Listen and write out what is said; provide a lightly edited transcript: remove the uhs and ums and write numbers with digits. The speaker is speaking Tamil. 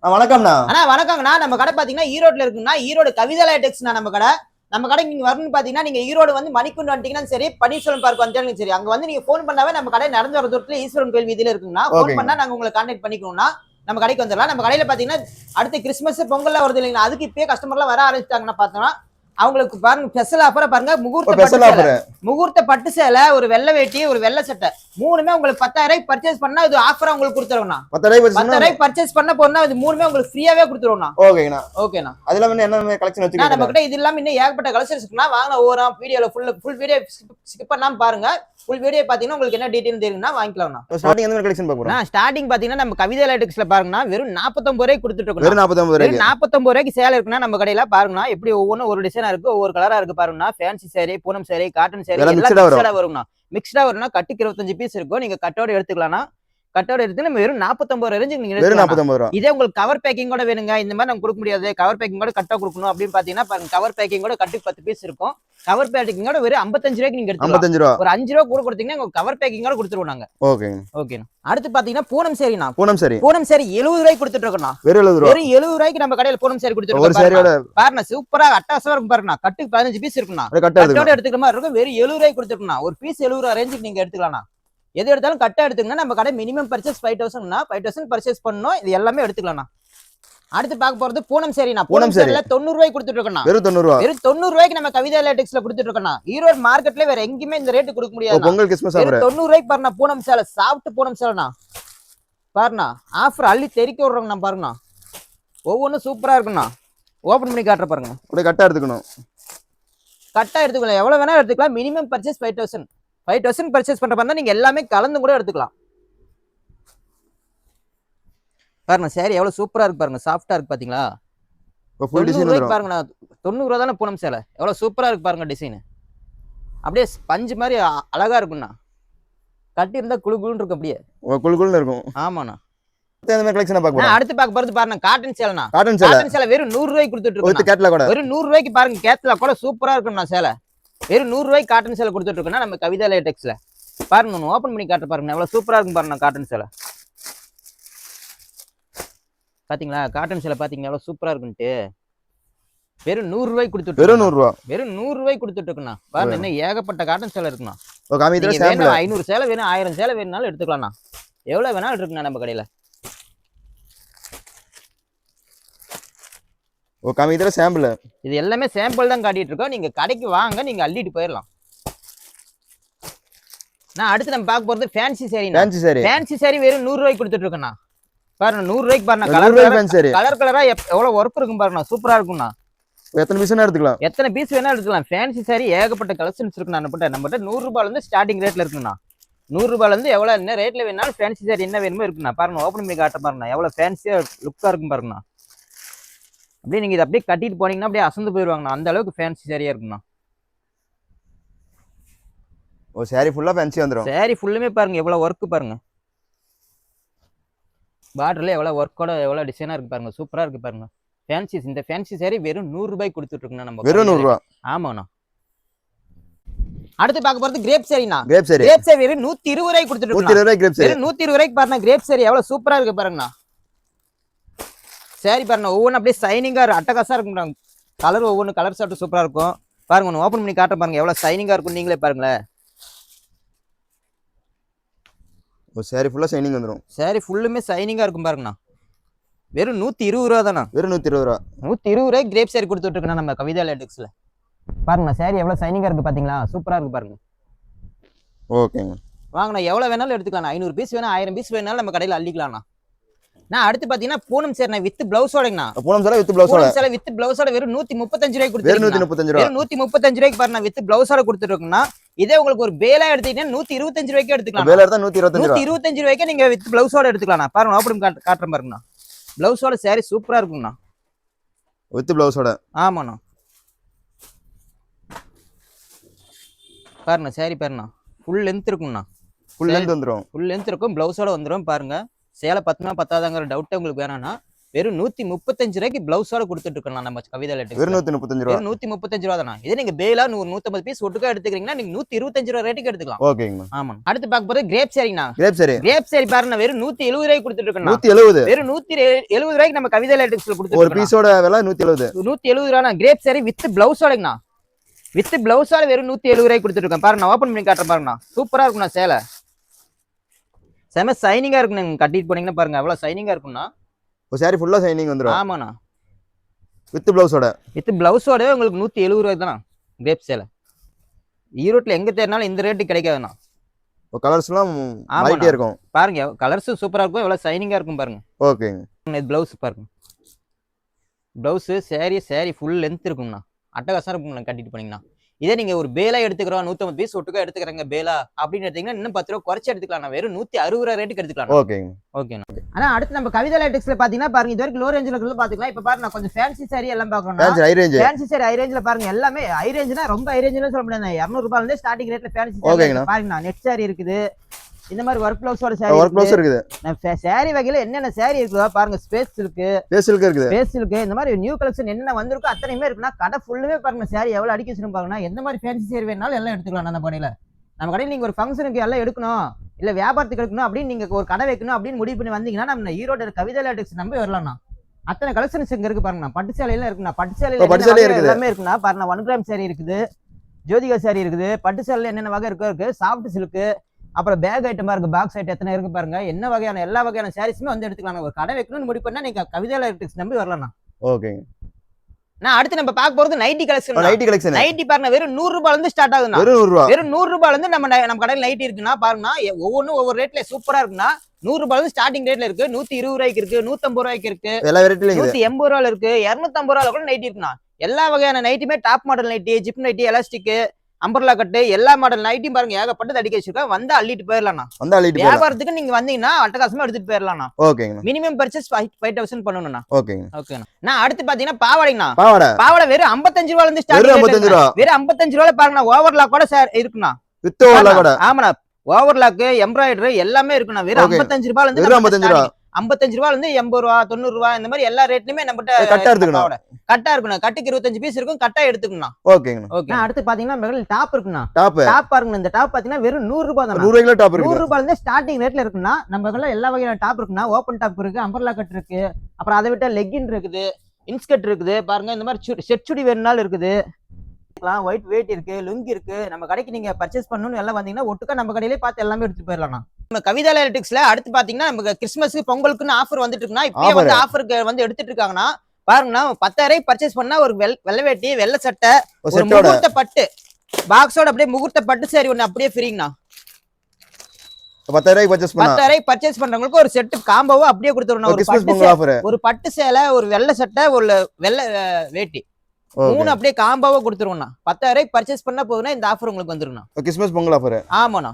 வணக்கம்ண்ணா. அண்ணா வணக்கங்கண்ணா. நம்ம கடை பாத்தீங்கன்னா ஈரோட்ல இருக்குங்கண்ணா. ஈரோடு கவிதா லேடெக்ஸ்ண்ணா நம்ம கடை. நம்ம கடைக்கு நீங்க வரணும்னு பாத்தீங்கன்னா நீங்க ஈரோடு வந்து மணிக்குண்டு வந்துட்டீங்கன்னா சரி, பன்னீர்செல்வம் பார்க் வந்தாலும் சரி, அங்க வந்து நீங்க போன் பண்ணாவே நம்ம கடை நடந்து வர தூரத்துல ஈஸ்வரன் கோயில் வீதியில இருக்குங்கண்ணா. போன் பண்ணா நாங்க உங்களை கான்டாக்ட் பண்ணிக்கோங்கண்ணா. நம்ம கடைக்கு வந்துடலாம். நம்ம கடையில பாத்தீங்கன்னா அடுத்து கிறிஸ்துமஸ் பொங்கல்லாம் வருது இல்லைங்களா, அதுக்கு இப்பயே கஸ்டமர்லாம் வர ஆரம்பிச்சிட்டாங்கன்னா பார்த்தோம்னா அவங்களுக்கு பாருங்க ஸ்பெஷல் ஆஃபரா பாருங்க. முகூர்த்த பட்டு சேலை, ஒரு வெள்ளை வேட்டி, ஒரு வெள்ளை சட்டை, மூணுமே உங்களுக்கு 10,000 பர்ச்சேஸ் பண்ணா இது ஆஃபரா உங்களுக்கு கொடுத்துருவோம்ண்ணா. 10,000 பர்ச்சேஸ் பண்ண போனா இது மூணுமே உங்களுக்கு ஃப்ரீயாவே கொடுத்துருவோம்ண்ணா. ஓகேண்ணா. அதுல வந்து என்ன கலெக்ஷன் வச்சிருக்கீங்க நம்ம கிட்ட? இது இல்லாம இன்னும் ஏகப்பட்ட கலெக்ஷன்ஸ் இருக்குண்ணா. வாங்க ஒவ்வொரு வீடியோல ஃபுல் வீடியோ ஸ்கிப் பண்ணாம பாருங்க. ஃபுல் வீடியோ பாத்தீங்கன்னா உங்களுக்கு என்ன டீடைல் தெரியும்னா வாங்கிக்கலாம்ண்ணா. ஸ்டார்டிங் எந்த கலெக்ஷன் பார்க்கறோம்? ஸ்டார்டிங் பாத்தீங்கன்னா நம்ம கவிதா லேடெக்ஸ்ல பாருங்கண்ணா, வெறும் 49 ரூபாய்க்கு கொடுத்துட்டு இருக்கோம். வெறும் 49 ரூபாய்க்கு சேல் இருக்குன்னா நம்ம கடையில பாருங்கண்ணா. எப்படி ஒவ்வொன்றும் ஒரு டிசைனா இருக்கு, ஒவ்வொரு கலரா இருக்கு பாருங்கண்ணா. Fancy sorry, Poonam sorry, cotton sorry எல்லாம் மிக்ஸ்டா வரும்ண்ணா. மிக்ஸ்டா வரும்னா கட்டுக்கு 25 பீஸ் இருக்கும். நீங்க கட்டோட எடுத்துக்கலாம்னா. கட்டோட எடுத்து நம்ம வெறும் 49 ரேஞ்சுக்கு நீங்க எடுத்துக்கலாம். இதே உங்களுக்கு கவர் பேக்கிங் கூட வேணுங்க, இந்த மாதிரி நம்ம கொடுக்க முடியாது, கவர் பேக்கிங் கூட கட்டா கொடுக்கணும் அப்படின்னு பாத்தீங்கன்னா பாருங்க, கவர் பேக்கிங் கூட கட்டுக்கு 10 பீஸ் இருக்கும். கவர் பேக்கிங் கூட வெறும் 55 ரூபாய்க்கு நீங்க எடுத்துக்கலாம். ஒரு 5 ரூபா கூட கொடுத்தீங்கன்னா உங்களுக்கு கவர் பேக்கிங் கூட கொடுத்துருவோம் நாங்க. ஓகேண்ணா. அடுத்து பாத்தீங்கன்னா பூனம் சாரிண்ணா. பூனம் சாரி 70 ரூபாய்க்கு கொடுத்துட்டு இருக்கோம்ண்ணா. வெறும் 70 ரூபாய்க்கு நம்ம கடையில பூனம் சாரி கொடுத்துருக்கோம். பாருங்க சூப்பரா அட்டாசமா இருக்கும் பாருங்கண்ணா. கட்டுக்கு 15 பீஸ் இருக்குண்ணா. கட்டோட எடுத்துக்கிற மாதிரி இருக்கும். வெறும் 70 ரூபாய்க்கு கொடுத்துருக்கோம். ஒரு பீஸ் 70 ரூபா ரேஞ்சுக்கு நீங்க எடுத்துக்கலாம். எது எடுத்தாலும் கட்டா எடுத்துக்கணும். நம்ம கடை மினிமம் பர்ச்சேஸ் 5,000 பர்ச்சேஸ் பண்ணணும். இது எல்லாமே எடுத்துக்கலாம். அடுத்து பார்க்க போறது பூனம் சாரிண்ணா. பூனம் சாரில 90 ரூபாய்க்கு கொடுத்துட்டு இருக்கோம். வெறும் 90 ரூபாய்க்கு நம்ம கவிதா லேடெக்ஸ்ல கொடுத்துட்டு இருக்கோம். ஈரோடு மார்க்கெட்ல வேற எங்கேயுமே இந்த ரேட்டு கொடுக்க முடியாது. 90 ரூபாய்க்கு பாருங்க. பூனம் சேலை, சாஃப்ட் பூனம் சேலைண்ணா. பாருண்ணா ஆஃபர் அள்ளி தெறிக்க விடுறோங்கண்ணா. பாருங்கண்ணா ஒவ்வொன்றும் சூப்பரா இருக்குண்ணா. ஓபன் பண்ணி காட்டுற பாருங்க. கட்டா எடுத்துக்கணும். கட்டா எடுத்துக்கலாம். எவ்வளவு வேணா எடுத்துக்கலாம். மினிமம் பர்ச்சேஸ் 5,000 பர்ச்சேஸ் பண்ற மாதிரி நீங்க எல்லாமே கலந்து கூட எடுத்துக்கலாம். பாருங்க சாரி எவ்வளவு சூப்பரா இருக்கு பாருங்க. சாஃப்டா இருக்கு பாத்தீங்களா? பாருங்க 90 ரூபா தானே பூனம் சேலை. எவ்வளவு சூப்பரா இருக்கு பாருங்க. டிசைன் அப்படியே பஞ்சு மாதிரி அழகா இருக்கும்ண்ணா. கட்டி இருந்தா குழுன்னு இருக்கும். அப்படியே குழுன்னு இருக்கும். ஆமாண்ணா. அடுத்து பார்க்க போறது பாருங்க காட்டன் சேலைண்ணா. காட்டன் சேலை வெறும் 100 ரூபாய்க்கு கொடுத்துட்டு இருக்கோம். வெறும் 100 ரூபாய்க்கு பாருங்க. கேட்ல கூட சூப்பரா இருக்கும்ண்ணா சேலை. வெறும் 100 ரூபாய்க்கு காட்டன் சேலை கொடுத்துட்டு இருக்கோம்னா நம்ம கவிதா லேடெக்ஸ்ல. பாருங்க ஓபன் பண்ணி காட்ட பாருங்க. எவ்வளவு சூப்பரா இருக்கும் பாருங்க காட்டன் சேலை. பாத்தீங்களா காட்டன் சேலை? பாத்தீங்களா எவ்வளவு சூப்பரா இருக்குன்ட்டு. வெறும் 100 ரூபாய்க்கு கொடுத்துட்டு. வெறும் 100 ரூபாய்க்கு கொடுத்துட்டு இருக்குண்ணா. பாருங்க என்ன ஏகப்பட்ட காட்டன் சேலை இருக்குண்ணா. 500 சேலை வேணும், 1000 சேலை வேணும்னாலும் எடுத்துக்கலாம்ண்ணா. எவ்வளவு வேணாலும் இருக்குண்ணா நம்ம கடையில. சாம்பிள் இது எல்லாமே சாம்பிள் தான் காட்டிட்டு இருக்கோம். நீங்க கடைக்கு வாங்க, நீங்க அள்ளிட்டு போயிடலாம். நான் அடுத்து நம்ம பார்க்க போறது ஃபேன்சி சாரி. ஃபேன்சி சாரி வெறும் 100 ரூபாய்க்கு கொடுத்துட்டு இருக்கேண்ணா. பாருங்க 100 ரூபாய்க்கு பாருங்க. கலர் கலரா எவ்வளவு ஒர்க் இருக்கும் பாருங்க. சூப்பரா இருக்கும்ண்ணா. எத்தனை பீஸ் வேணா எடுத்துக்கலாம். எத்தனை பீஸ் வேணா எடுத்துக்கலாம். ஃபேன்சி சாரி ஏகப்பட்ட கலெக்ஷன்ஸ் இருக்குண்ணா. நம்மகிட்ட 100 ரூபாயில இருந்து ஸ்டார்டிங் ரேட்ல இருக்குண்ணா. 100 ரூபாயில இருந்து எவ்வளவு என்ன ரேட்ல வேணாலும் ஃபேன்சி சாரி என்ன வேணுமோ இருக்குண்ணா. பாருங்க ஓபன் பண்ணி காட்ட பாருங்க. எவ்வளவு ஃபேன்சியா லுக்கா இருக்கும் பாருங்கண்ணா. அப்படியே நீங்க இதை அப்படியே கட்டிட்டு போனீங்கன்னா அப்படியே அசந்து போயிருவாங்கண்ணா. அந்த அளவுக்கு ஃபேன்சி சாரியா இருக்குண்ணா. சாரி ஃபுல்லா ஃபேன்சி வந்துரும். சாரி ஃபுல்லுமே பாருங்க எவ்வளவு ஒர்க் பாருங்க. பார்டர்ல எவ்வளவு ஒர்க்கோட எவ்வளவு டிசைனா இருக்கு பாருங்க. சூப்பரா இருக்கு பாருங்க. ஃபேன்சி இந்த ஃபேன்சி சாரி வெறும் 100 ரூபாய்க்கு கொடுத்துட்டு இருக்குண்ணா நம்ம. வெறும் 100 ரூபாய். ஆமாண்ணா. அடுத்து பார்க்க போறது கிரேப் சாரிண்ணா. கிரேப் சாரி வெறும் 120 ரூபாய்க்கு கொடுத்துட்டு இருக்கோம். 120 ரூபாய்க்கு கிரேப் சாரி. 120 ரூபாய்க்கு பாருங்க. கிரேப் சாரி எவ்வளவு சூப்பரா இருக்கு பாருங்கண்ணா. சாரி பாருங்க ஒவ்வொன்றும் அப்படியே சைனிங்கா அட்டகாசா இருக்கும். கலர் ஒவ்வொன்று கலர் சாப்பிட்டு சூப்பரா இருக்கும் பாருங்க. ஒன்று ஓப்பன் பண்ணி காட்ட பாருங்க எவ்வளவு சைனிங்கா இருக்கும். நீங்களே பாருங்களேன். சாரி ஃபுல்லா சைனிங் வந்துரும். சாரி ஃபுல்லுமே சைனிங்கா இருக்கும் பாருங்கண்ணா. வெறும் 120 ரூபா தானா? வெறும் 120 ரூபா. 120 ரூபாய்க்கு கிரேப் சாரி கொடுத்துட்டு இருக்கேன் நம்ம கவிதா லேடெக்ஸ்ல. பாருங்க சாரி எவ்வளவு சைனிங்கா இருக்கு பாத்தீங்களா? சூப்பரா இருக்கு பாருங்க. ஓகேங்க. வாங்கண்ணா எவ்வளவு வேணாலும் எடுத்துக்கலாம். 500 பீஸ் வேணா 1000 பீஸ் வேணாலும் நம்ம கடையில அள்ளிக்கலாம்ண்ணா. நான் அடுத்து பாத்தீங்கன்னா பூனம் சேரி வித் பிளவுஸோடங்கண்ணா. பூனம் சேலை வித் பிளவுஸோட. பூனம் சேலை வித் பிளவுஸோட வெறும் 135 ரூபாய்க்கு கொடுத்துருக்கோம். வெறும் 135 ரூபாய்க்கு பாருங்க வித் பிளவுஸோட கொடுத்துருக்கோம்னா. இதே உங்களுக்கு ஒரு பேலா எடுத்தீங்கன்னா 125 ரூபாய்க்கு எடுத்துக்கலாம். பேலா எடுத்தா 125 ரூபாய்க்கு நீங்க வித் பிளவுஸோட எடுத்துக்கலாம். பாருங்க ஓபன் காட்டுறேன் பாருங்கண்ணா. பிளவுஸோட சாரி சூப்பரா இருக்கும்ண்ணா. வித் பிளவுஸோட. ஆமாண்ணா. பாருங்க சாரி பாருங்கண்ணா. ஃபுல் லென்த் இருக்கும்ண்ணா. ஃபுல் லென்த் வந்துரும். ஃபுல் லென்த் இருக்கும். பிளவுஸோட வந்துரும் பாருங்க. சேலை 10 பத்தாதாங்கிற டவுட்டே உங்களுக்கு வேணாம்னா வெறும் 135 ரூபாய்க்கு பிளவுஸோட கொடுத்துட்டு இருக்கோம் நம்ம கவிதா லேட்டக்ஸ். வெறும் 135 ரூபா. வெறும் 135 ரூபா தானா. இதே நீங்க பேலா 150 பீஸ் ஒட்டுக்கா எடுத்துக்கிறீங்கன்னா நீங்க 125 ரூபா ரேட்டுக்கு எடுத்துக்கலாம். ஓகேங்கண்ணா. ஆமா. அடுத்து பார்க்க போறது கிரேப் சாரிங்கண்ணா. கிரேப் சாரி பாருங்க வெறும் 170 ரூபாய்க்கு கொடுத்துட்டு இருக்கோம். 170. வெறும் 170 ரூபாய்க்கு நம்ம கவிதா லேட்டக்ஸ்ல கொடுத்துட்டு ஒரு பீஸோட விலை 170. 170 ரூபா. கிரேப் சாரி வித் பிளவுஸோடங்கண்ணா. வித் பிளவுஸோட வெறும் 170 ரூபாய்க்கு கொடுத்துட்டு இருக்கேன். பாருங்க நான் ஓபன் பண்ணி காட்டுறேன் பாருங்கண்ணா. சூப்பரா இருக்கும்ண்ணா சேலை. செம சைனிங்கா இருக்கும். நீங்க கட்டிட்டு போனீங்கன்னா பாருங்க அவ்வளவு சைனிங்கா இருக்கும்ண்ணா. ஒரு சாரி ஃபுல்லா சைனிங் வந்துரும். ஆமாண்ணா. வித் பிளவுஸோட. வித் பிளவுஸோட உங்களுக்கு 170 ரூபாய் தானா கிரேப் சேலை. ஈரோட்ல எங்க தேடினாலும் இந்த ரேட்டு கிடைக்காதுண்ணா. கலர்ஸ்லாம் மாறிட்டே இருக்கும். பாருங்க கலர்ஸ் சூப்பரா இருக்கும். எவ்வளவு சைனிங்கா இருக்கும் பாருங்க. ஓகேங்க. இது பிளவுஸ் பாருங்க. பிளவுஸ் சாரி ஃபுல் லென்த் இருக்கும்ண்ணா. அட்டகாசம் இருக்கும் கட்டிட்டு போனீங்கன்னா. இதே நீங்க ஒரு பேலா எடுத்துக்கிறோம் 150 பீஸ் ஒட்டுக்கா எடுத்துக்கிறங்க பேலா அப்படின்னு எடுத்தீங்கன்னா இன்னும் 10 ரூபா குறைச்சு எடுத்துக்கலாம். வெறும் 160 ரூபா ரேட்டுக்கு எடுத்துக்கலாம். ஓகேங்க. ஓகேண்ணா. ஆனா அடுத்து நம்ம கவிதா லேட்டக்ஸ்ல பாத்தீங்கன்னா பாருங்க இது வரைக்கும் லோ ரேஞ்சில இருக்கிறது பாத்துக்கலாம். இப்ப பாருங்க கொஞ்சம் ஃபேன்சி சாரி எல்லாம் பாக்கணும். ஃபேன்சி சாரி ஹை ரேஞ்சில பாருங்க. எல்லாமே ஹை ரேஞ்ச்னா ரொம்ப ஹை ரேஞ்ச்னு சொல்ல முடியாது. 200 ரூபாயில இருந்து ஸ்டார்டிங் ரேட்ல ஃபேன்சி சாரி பாருங்க. நெட் சாரி இருக்குது. இந்த மாதிரி ஒர்க் ப்ளவுஸோட சாரி இருக்குது. சாரி வகையில என்னென்ன சாரி இருக்குதோ பாருங்க. ஸ்பேஸ் இருக்கு. இந்த மாதிரி நியூ கலெக்ஷன் என்ன வந்திருக்கோ அத்தனையுமே இருக்குன்னா கடை ஃபுல்லுமே பாருங்க. சாரி எவ்வளவு அடிக்க வச்சிருக்கும் பாருங்க. எந்த மாதிரி ஃபேன்சி சாரி வேணாலும் எல்லாம் எடுத்துக்கலாம் நம்ம கடையில. நம்ம கடையில் நீங்க ஒரு ஃபங்க்ஷனுக்கு எல்லாம் எடுக்கணும் இல்ல வியாபாரத்துக்கு எடுக்கணும் அப்படின்னு நீங்க ஒரு கடை வைக்கணும் அப்படின்னு முடிவு பண்ணி வந்தீங்கன்னா நம்ம ஈரோடு கவிதா லேட்டக்ஸ் நம்பி வரலாம்ண்ணா. அத்தனை கலெக்ஷன்ஸ் இங்க இருக்கு பாருங்க. பட்டு சேலையில இருக்குண்ணா. பட்டு சேலையில எல்லாமே இருக்குண்ணா. பாருங்க 1 கிராம் சாரி இருக்குது. ஜோதிகா சாரி இருக்குது. பட்டு சேலையில என்னென்ன வகை இருக்கு. சாஃப்ட் சில்க் அப்புறம் பேக் ஐட்டமா இருக்கு. பாக்ஸ் ஐட்டம் எத்தனை இருக்கு பாருங்க. என்ன வகையான எல்லா வகையான சாரீஸுமே வந்து எடுத்துக்கலாம். ஒரு கடை வைக்கணும்னு முடிவு பண்ணா நீங்க கவிதா லேட்டக்ஸ் நம்பி வரலாம். ஓகேங்க. நான் அடுத்து நம்ம பார்க்க போறது நைட்டி கலெக்ஷன். நைட்டி பாருங்க வெறும் 100 ரூபாயில இருந்து ஸ்டார்ட் ஆகுதுண்ணா. வெறும் 100 ரூபாயில இருந்து நம்ம கடையில் நைட்டி இருக்குன்னா பாருங்க. ஒவ்வொன்றும் ஒவ்வொரு ரேட்ல சூப்பரா இருக்குன்னா 100 ரூபாயில இருந்து ஸ்டார்டிங் ரேட்ல இருக்கு. 120 ரூபாய்க்கு இருக்கு. 150 ரூபாய்க்கு இருக்கு. 180 ரூபாயில இருக்கு. 250 ரூபாயில கூட நைட்டி இருக்குண்ணா. எல்லா வகையான நைட்டுமே top model nightie, zip nightie, elastic, umbrella கட்டு எல்லா மாடல் நைட்டியும் பாருங்க ஏகப்பட்டது அடிக்க வச்சிருக்கேன். வந்து அள்ளிட்டு போயிடலாம். வியாபாரத்துக்கு நீங்க வந்தீங்கன்னா அட்டகாசமா எடுத்துட்டு போயிடலாம். மினிமம் பர்ச்சேஸ் 5000 பண்ணணும்னா. ஓகேண்ணா. நான் அடுத்து பாத்தீங்கன்னா பாவாடைங்கண்ணா. பாவாடை வெறும் 55 ரூபாயில இருந்து ஸ்டார்ட். வெறும் 55 ரூபாயில பாருங்க. ஓவர்லாக் கூட இருக்குண்ணா. ஆமாண்ணா. ஓவர்லாக் எம்ப்ராய்டரி எல்லாமே இருக்குண்ணா. வெறும் 55 ரூபாயில இருந்து 55 ரூபாயில இருந்து 80 ரூபா 90 ரூபா இந்த மாதிரி எல்லா ரேட்லயுமே நம்மகிட்ட கட்டா இருக்கணும். கட்டுக்கு 25 பீஸ் இருக்கும். கட்டா எடுத்துக்கணும். ஓகே. அடுத்து பாத்தீங்கன்னா டாப் இருக்குண்ணா. டாப் பாருங்க. இந்த டாப் பாத்தீங்கன்னா வெறும் 100 ரூபாய் தான். 100 ரூபாயில இருந்து ஸ்டார்டிங் ரேட்ல இருக்குன்னா நம்ம எல்லா வகையான டாப் இருக்குன்னா. ஓப்பன் டாப் இருக்கு. அம்பர்லா கட் இருக்கு. அப்புறம் அதை விட்டா லெக்கின் இருக்குது. இன்ஸ்கர்ட் இருக்குது. பாருங்க இந்த மாதிரி செட் சுடி வேணும்னாலும் இருக்குது. ஒயிட் வெயிட் இருக்கு. லுங்கி இருக்கு. நம்ம கடைக்கு நீங்க பர்ச்சேஸ் பண்ணணும்னு எல்லாம் வந்தீங்கன்னா ஒட்டுக்கா நம்ம கடையிலே பார்த்து எல்லாமே எடுத்துட்டு போயிடலாம். நம்ம கவிதா லேட்டக்ஸ்ல அடுத்து பாத்தீங்கன்னா நமக்கு கிறிஸ்மஸ்க்கு பொங்கலுக்குன்னு ஆஃபர் வந்துட்டு இருக்குன்னா இப்பயே வந்து ஆஃபருக்கு வந்து எடுத்துட்டு இருக்காங்கன்னா பாருங்கன்னா 10,000 பர்ச்சேஸ் பண்ணா ஒரு வெள்ளை வேட்டி, வெள்ளை சட்டை, ஒரு முகூர்த்த பட்டு பாக்ஸோட அப்படியே முகூர்த்த பட்டு சாரி ஒண்ணு அப்படியே ஃப்ரீங்கண்ணா. 10,000 பர்ச்சேஸ் பண்றவங்களுக்கு ஒரு செட் காம்போவா அப்படியே கொடுத்துருவோம். ஒரு பட்டு சேலை, ஒரு வெள்ளை சட்டை, ஒரு வெள்ளை வேட்டி 3 அப்படியே காம்போவா கொடுத்துருவோம்ண்ணா. 10,000 பர்ச்சேஸ் பண்ணா போதுன்னா இந்த ஆஃபர் உங்களுக்கு வந்துரும்ண்ணா. Christmas Pongal offer. ஆமாண்ணா.